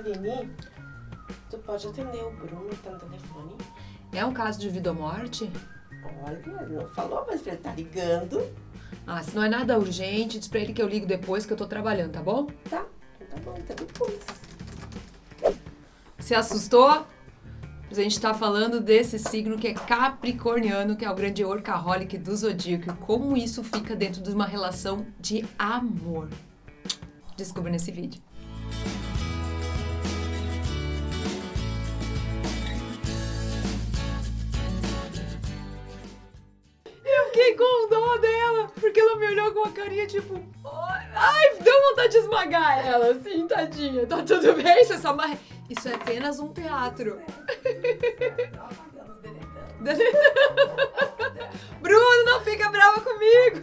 Aline, tu pode atender o Bruno, tá no telefone? É um caso de vida ou morte? Olha, ele não falou, mas ele tá ligando. Ah, se não é nada urgente, diz pra ele que eu ligo depois que eu tô trabalhando, tá bom? Tá, então tá bom, até depois. Se assustou? Pois a gente tá falando desse signo que é capricorniano, que é o grande workaholic do zodíaco, e como isso fica dentro de uma relação de amor. Descubra nesse vídeo. Eu fiquei com dó dela, porque ela me olhou com uma carinha tipo... Ai, deu vontade de esmagar ela, assim, tadinha. Tá tudo bem, isso é só uma... Isso é apenas um teatro. Bruno, não fica brava comigo.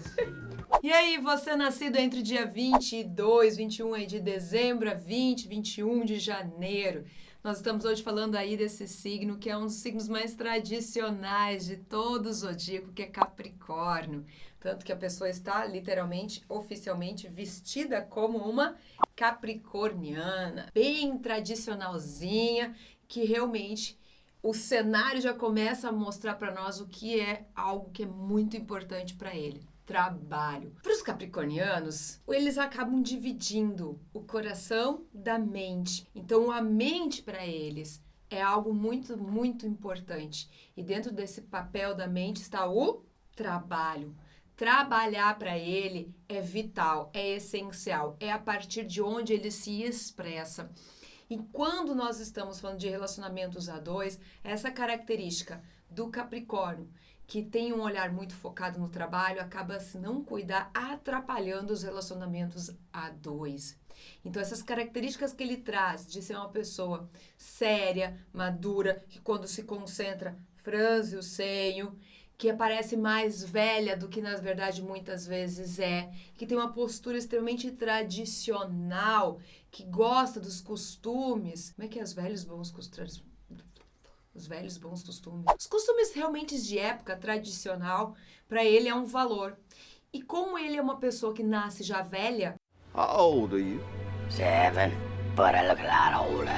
E aí, você nascido entre dia 22, 21 aí de dezembro a 20, 21 de janeiro. Nós estamos hoje falando aí desse signo, que é um dos signos mais tradicionais de todo o zodíaco, que é Capricórnio. Tanto que a pessoa está literalmente, oficialmente, vestida como uma capricorniana, bem tradicionalzinha, que realmente o cenário já começa a mostrar para nós o que é algo que é muito importante para ele. Trabalho. Para os capricornianos, eles acabam dividindo o coração da mente. Então, a mente para eles é algo muito, muito importante. E dentro desse papel da mente está o trabalho. Trabalhar para ele é vital, é essencial, é a partir de onde ele se expressa. E quando nós estamos falando de relacionamentos a dois, essa característica do Capricórnio, que tem um olhar muito focado no trabalho, acaba, se não cuidar, atrapalhando os relacionamentos a dois. Então, essas características que ele traz de ser uma pessoa séria, madura, que quando se concentra, franze o senho, que parece mais velha do que, na verdade, muitas vezes é, que tem uma postura extremamente tradicional, que gosta dos costumes. Como é que é os velhos bons costumes? Os velhos bons costumes. Os costumes realmente de época tradicional, para ele é um valor. E como ele é uma pessoa que nasce já velha... How old are you? 7, but I look a lot older.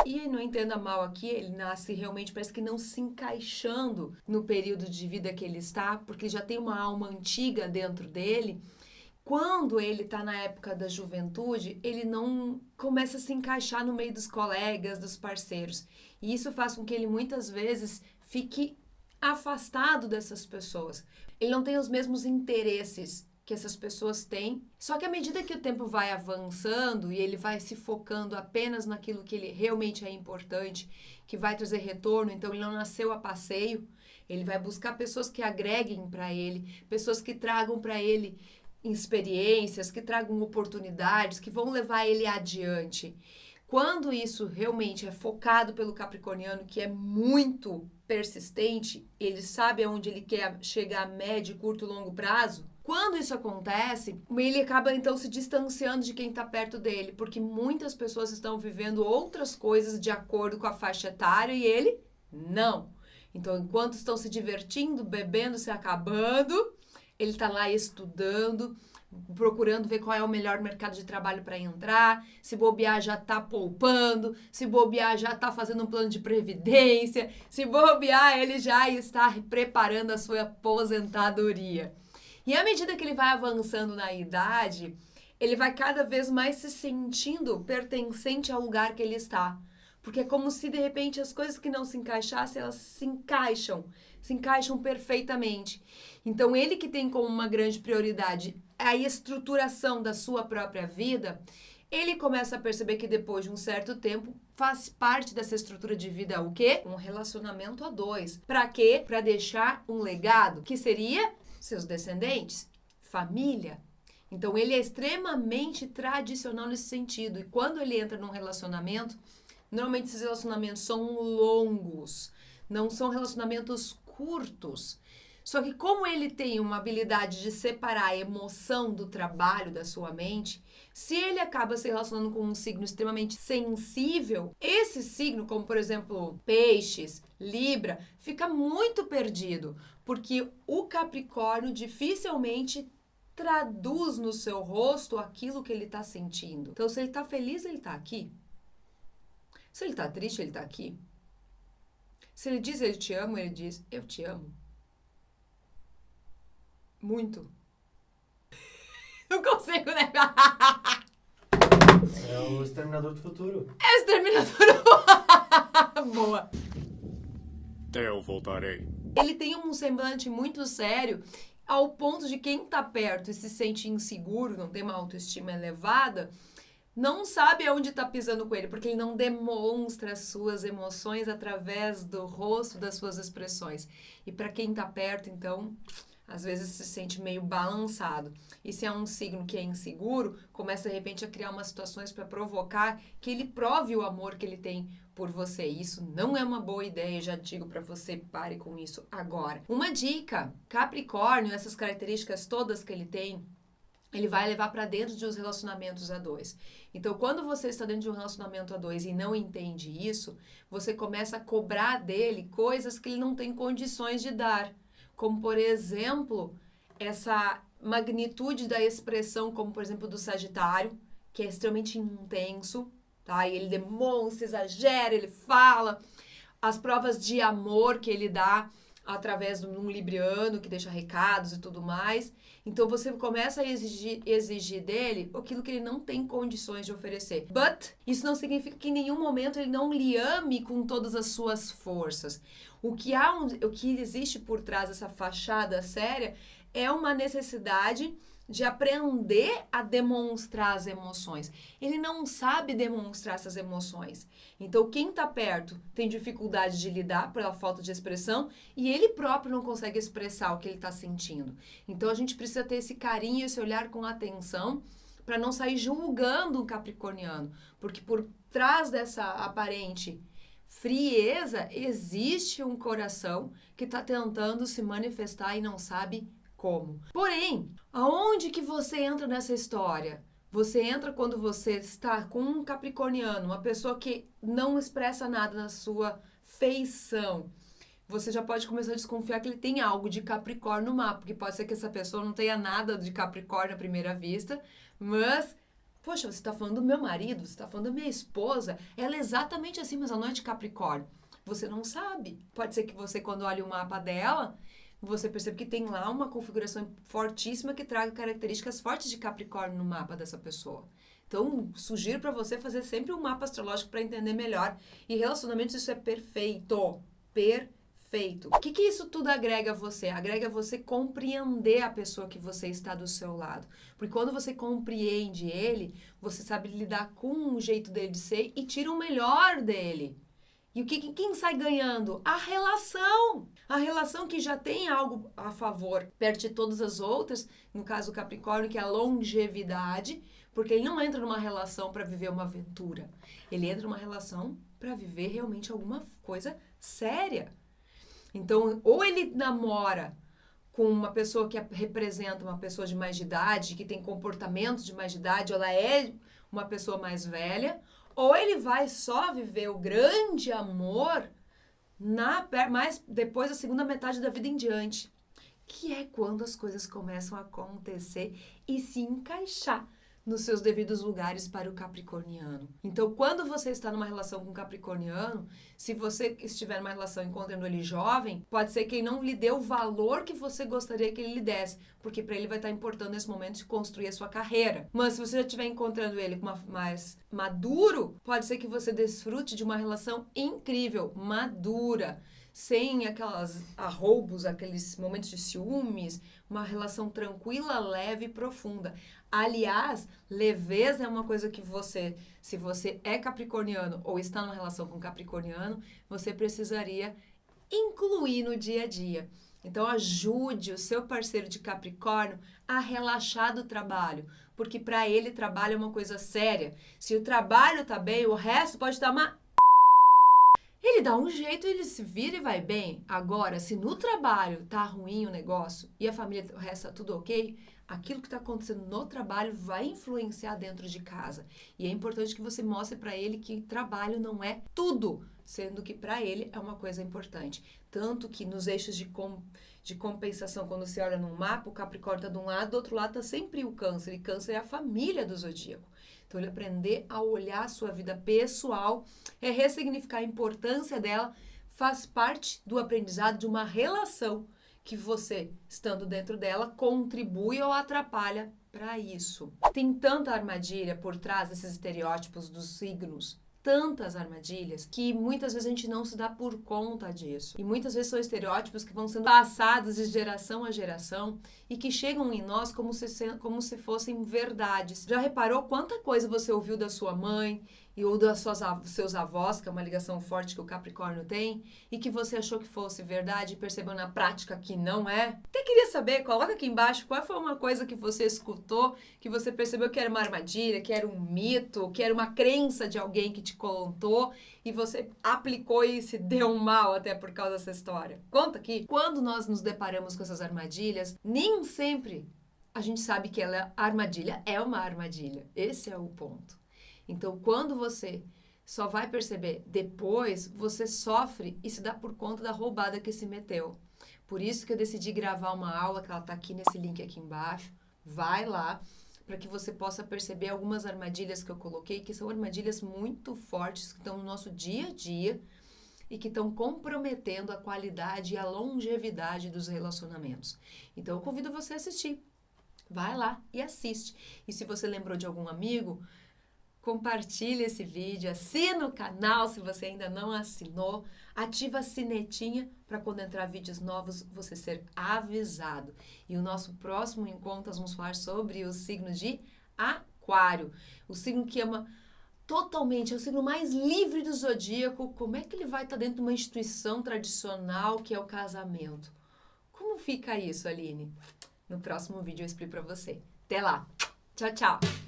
E não entenda mal aqui, ele nasce realmente, parece que não se encaixando no período de vida que ele está, porque já tem uma alma antiga dentro dele. Quando ele está na época da juventude, ele não começa a se encaixar no meio dos colegas, dos parceiros. E isso faz com que ele muitas vezes fique afastado dessas pessoas. Ele não tem os mesmos interesses que essas pessoas têm. Só que à medida que o tempo vai avançando e ele vai se focando apenas naquilo que ele realmente é importante, que vai trazer retorno, então ele não nasceu a passeio, ele vai buscar pessoas que agreguem para ele, pessoas que tragam para ele experiências, que tragam oportunidades, que vão levar ele adiante. Quando isso realmente é focado pelo capricorniano, que é muito persistente, ele sabe aonde ele quer chegar a médio, curto e longo prazo. Quando isso acontece, ele acaba então se distanciando de quem está perto dele, porque muitas pessoas estão vivendo outras coisas de acordo com a faixa etária e ele não. Então, enquanto estão se divertindo, bebendo, se acabando, ele está lá estudando, procurando ver qual é o melhor mercado de trabalho para entrar, se bobear já está poupando, se bobear já está fazendo um plano de previdência, se bobear ele já está preparando a sua aposentadoria. E à medida que ele vai avançando na idade, ele vai cada vez mais se sentindo pertencente ao lugar que ele está. Porque é como se, de repente, as coisas que não se encaixassem, elas se encaixam perfeitamente. Então, ele que tem como uma grande prioridade a estruturação da sua própria vida, ele começa a perceber que depois de um certo tempo, faz parte dessa estrutura de vida o quê? Um relacionamento a dois. Para quê? Para deixar um legado, que seria seus descendentes, família. Então, ele é extremamente tradicional nesse sentido. E quando ele entra num relacionamento, normalmente esses relacionamentos são longos, não são relacionamentos curtos. Só que como ele tem uma habilidade de separar a emoção do trabalho da sua mente, se ele acaba se relacionando com um signo extremamente sensível, esse signo, como por exemplo Peixes, Libra, fica muito perdido, porque o Capricórnio dificilmente traduz no seu rosto aquilo que ele está sentindo. Então, se ele está feliz, ele está aqui. Se ele está triste, ele está aqui. Se ele diz ele te amo, ele diz eu te amo. Muito. Não consigo, né? É o Exterminador do Futuro. É o Exterminador. Boa. Eu voltarei. Ele tem um semblante muito sério, ao ponto de quem tá perto e se sente inseguro, não tem uma autoestima elevada, não sabe aonde tá pisando com ele, porque ele não demonstra as suas emoções através do rosto, das suas expressões. E para quem tá perto, então, às vezes se sente meio balançado. E se é um signo que é inseguro, começa de repente a criar umas situações para provocar que ele prove o amor que ele tem por você. Isso não é uma boa ideia, já digo para você, pare com isso agora. Uma dica, Capricórnio, essas características todas que ele tem, ele vai levar para dentro de uns relacionamentos a dois. Então, quando você está dentro de um relacionamento a dois e não entende isso, você começa a cobrar dele coisas que ele não tem condições de dar. Como, por exemplo, essa magnitude da expressão, como, por exemplo, do Sagitário, que é extremamente intenso, tá? E ele demonstra, exagera, ele fala. As provas de amor que ele dá através de um libriano, que deixa recados e tudo mais. Então, você começa a exigir dele aquilo que ele não tem condições de oferecer. But, isso não significa que em nenhum momento ele não lhe ame com todas as suas forças. O que existe por trás dessa fachada séria é uma necessidade de aprender a demonstrar as emoções. Ele não sabe demonstrar essas emoções. Então, quem está perto tem dificuldade de lidar pela falta de expressão e ele próprio não consegue expressar o que ele está sentindo. Então, a gente precisa ter esse carinho, esse olhar com atenção para não sair julgando um capricorniano. Porque por trás dessa aparente frieza, existe um coração que está tentando se manifestar e não sabe como. Porém, aonde que você entra nessa história? Você entra quando você está com um capricorniano, uma pessoa que não expressa nada na sua feição. Você já pode começar a desconfiar que ele tem algo de Capricórnio no mapa, porque pode ser que essa pessoa não tenha nada de Capricórnio à primeira vista, mas, poxa, você está falando do meu marido, você está falando da minha esposa, ela é exatamente assim, mas ela não é de Capricórnio. Você não sabe. Pode ser que você, quando olha o mapa dela, você percebe que tem lá uma configuração fortíssima que traga características fortes de Capricórnio no mapa dessa pessoa. Então, sugiro para você fazer sempre um mapa astrológico para entender melhor. E relacionamentos, isso é perfeito. Perfeito. O que isso tudo agrega a você? Agrega a você compreender a pessoa que você está do seu lado. Porque quando você compreende ele, você sabe lidar com o jeito dele de ser e tira o melhor dele. E quem sai ganhando? A relação. A relação que já tem algo a favor perto de todas as outras, no caso do Capricórnio, que é a longevidade, porque ele não entra numa relação para viver uma aventura. Ele entra numa relação para viver realmente alguma coisa séria. Então, ou ele namora com uma pessoa que representa uma pessoa de mais de idade, que tem comportamentos de mais de idade, ela é uma pessoa mais velha, ou ele vai só viver o grande amor mais depois da segunda metade da vida em diante, que é quando as coisas começam a acontecer e se encaixar nos seus devidos lugares para o capricorniano. Então, quando você está numa relação com um capricorniano, se você estiver numa relação encontrando ele jovem, pode ser que ele não lhe dê o valor que você gostaria que ele lhe desse, porque para ele vai estar importando nesse momento de construir a sua carreira. Mas se você já estiver encontrando ele mais maduro, pode ser que você desfrute de uma relação incrível, madura, sem aquelas arroubos, aqueles momentos de ciúmes, uma relação tranquila, leve e profunda. Aliás, leveza é uma coisa que você, se você é capricorniano ou está numa relação com capricorniano, você precisaria incluir no dia a dia. Então, ajude o seu parceiro de Capricórnio a relaxar do trabalho, porque para ele trabalho é uma coisa séria. Se o trabalho tá bem, o resto pode estar uma... Ele dá um jeito, ele se vira e vai bem. Agora, se no trabalho tá ruim o negócio e a família, o resto tá tudo ok, aquilo que tá acontecendo no trabalho vai influenciar dentro de casa. E é importante que você mostre para ele que trabalho não é tudo, sendo que para ele é uma coisa importante. Tanto que nos eixos de compensação, quando você olha num mapa, o Capricórnio está de um lado, do outro lado está sempre o Câncer, e Câncer é a família do zodíaco. Então, ele aprender a olhar a sua vida pessoal, é ressignificar a importância dela, faz parte do aprendizado de uma relação que você, estando dentro dela, contribui ou atrapalha para isso. Tem tanta armadilha por trás desses estereótipos dos signos, tantas armadilhas, que muitas vezes a gente não se dá por conta disso. E muitas vezes são estereótipos que vão sendo passados de geração a geração e que chegam em nós como se fossem verdades. Já reparou quanta coisa você ouviu da sua mãe ou dos seus avós, que é uma ligação forte que o Capricórnio tem, e que você achou que fosse verdade e percebeu na prática que não é? Até queria saber, coloca aqui embaixo qual foi uma coisa que você escutou, que você percebeu que era uma armadilha, que era um mito, que era uma crença de alguém que te contou e você aplicou e se deu mal até por causa dessa história. Conta aqui. Quando nós nos deparamos com essas armadilhas, nem sempre a gente sabe que a armadilha é uma armadilha. Esse é o ponto. Então, quando você só vai perceber depois, você sofre e se dá por conta da roubada que se meteu. Por isso que eu decidi gravar uma aula, que ela tá aqui nesse link aqui embaixo. Vai lá, para que você possa perceber algumas armadilhas que eu coloquei, que são armadilhas muito fortes, que estão no nosso dia a dia e que estão comprometendo a qualidade e a longevidade dos relacionamentos. Então, eu convido você a assistir. Vai lá e assiste. E se você lembrou de algum amigo, compartilhe esse vídeo, assina o canal se você ainda não assinou, ativa a sinetinha para quando entrar vídeos novos você ser avisado. E o nosso próximo encontro nós vamos falar sobre o signo de Aquário, o signo que ama totalmente, é o signo mais livre do zodíaco. Como é que ele vai estar dentro de uma instituição tradicional que é o casamento? Como fica isso, Aline? No próximo vídeo eu explico para você. Até lá! Tchau, tchau!